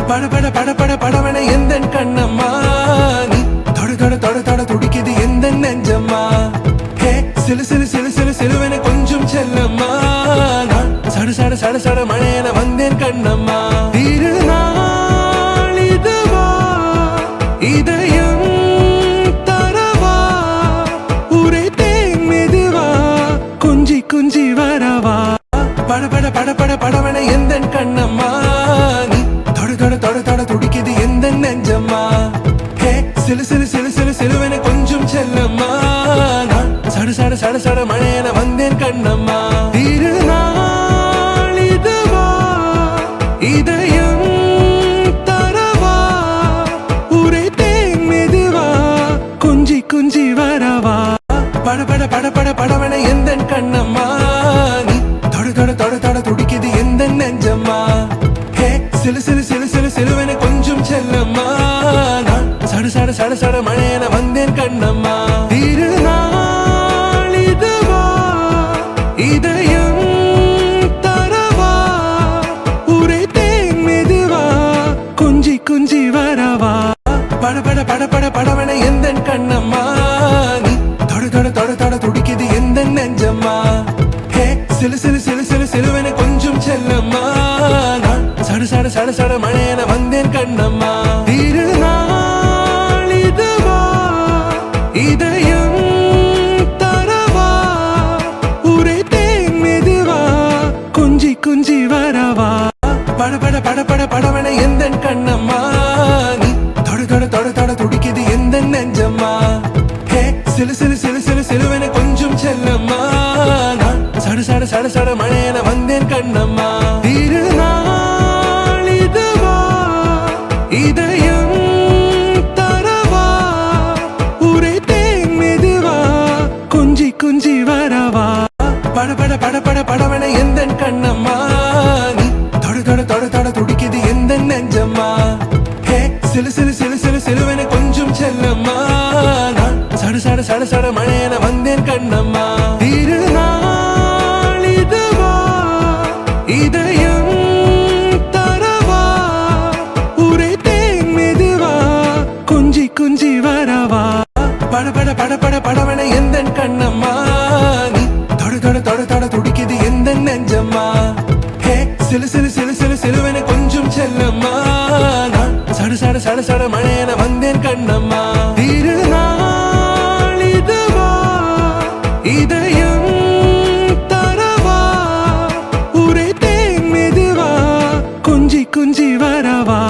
பட பட பட பட படவன எந்தன் கண்ணம்மா நீ தொட தொட தொட தொட துடிக்குது எந்த நெஞ்சம்மா ஹே சிலு சிலு சிலு சிலு சிலுவென கொஞ்சம் செல்லம்மா நான் சட சட சட சட மழையென வந்தேன் கண்ணம்மா திருநாள் இதுவா இதயம் தரவா உரைத்தேன் மெதுவா குஞ்சி குஞ்சி வரவா பட பட பட பட படவன எந்தன் கண்ணம்மா நீ தொட தொட தொட தொட துடிக்குது எந்த நெஞ்சம்மா ஹே சிலு சிலு சிலு சிலு சிலுவென கொஞ்சம் செல்லம்மா நான் சட சட சட சட மழையென வந்தேன் கண்ணம்மா திருநாள் இதுவா இதயம் தரவா உரைத்தேன் மெதுவா குஞ்சி குஞ்சி வரவா பட பட பட பட படவன எந்தன் கண்ணம்மா நீ தொட தொட தொட தொட துடிக்குது எந்த நெஞ்சம்மா ஹே சிலு சிலு சிலு சிலு சிலுவென கொஞ்சம் செல்லம்மா நான் சட சட சட சட மழையென வந்தேன் கண்ணம்மா திருநாள் இதுவா இதயம் தரவா உரைத்தேன் மெதுவா குஞ்சி குஞ்சி வரவா பட பட பட பட படவன எந்தன் கண்ணம்மா நீ தொட தொட தொட தொட துடிக்குது எந்த நெஞ்சம்மா ஹே சிலு சிலு சிலு சிலு சிலுவென கொஞ்சம் செல்லம்மா நான் சட சட சட சட மழையென வந்தேன் கண்ணம்மா திருநாள் இதுவா இதயம் தரவா உரைத்தேன் மெதுவா குஞ்சி குஞ்சி வரவா பட பட பட பட படவன எந்தன் கண்ணம்மா நீ தொட தொட தொட தொட துடிக்குது எந்த நெஞ்சம்மா ஹே சிலு சிலு சிலு சிலு சிலுவென கொஞ்சம் செல்லம்மா நான் சட சட சட சட மழையென வந்தேன் கண்ணம்மா திருநாள் இதுவா இதயம் தரவா உரைத்தேன் மெதுவா குஞ்சி குஞ்சி வரவா பட பட பட பட படவன எந்தன் கண்ணம்மா நீ தொட தொட தொட தொட துடிக்குது எந்த நெஞ்சம்மா ஹே சிலு சிலு சிலு சிலு சிலுவென கொஞ்சம் செல்லம்மா நான் சட சட சட சட மழையென வந்தேன் கண்ணம்மா திருநாள் இதுவா இதயம் தரவா உரைத்தேன் மெதுவா குஞ்சி குஞ்சி வரவா பட பட பட பட படவன எந்தன் கண்ணம்மா நீ தொட தொட தொட தொட துடிக்குது எந்த நெஞ்சம்மா ஹே சிலு சிலு சிலு சிலு சிலுவென கொஞ்சம் செல்லம்மா நான் சட சட சட சட மழையென வந்தேன் கண்ணம்மா திருநாள் இதுவா இதயம் தரவா உரைத்தேன் மெதுவா குஞ்சி குஞ்சி வரவா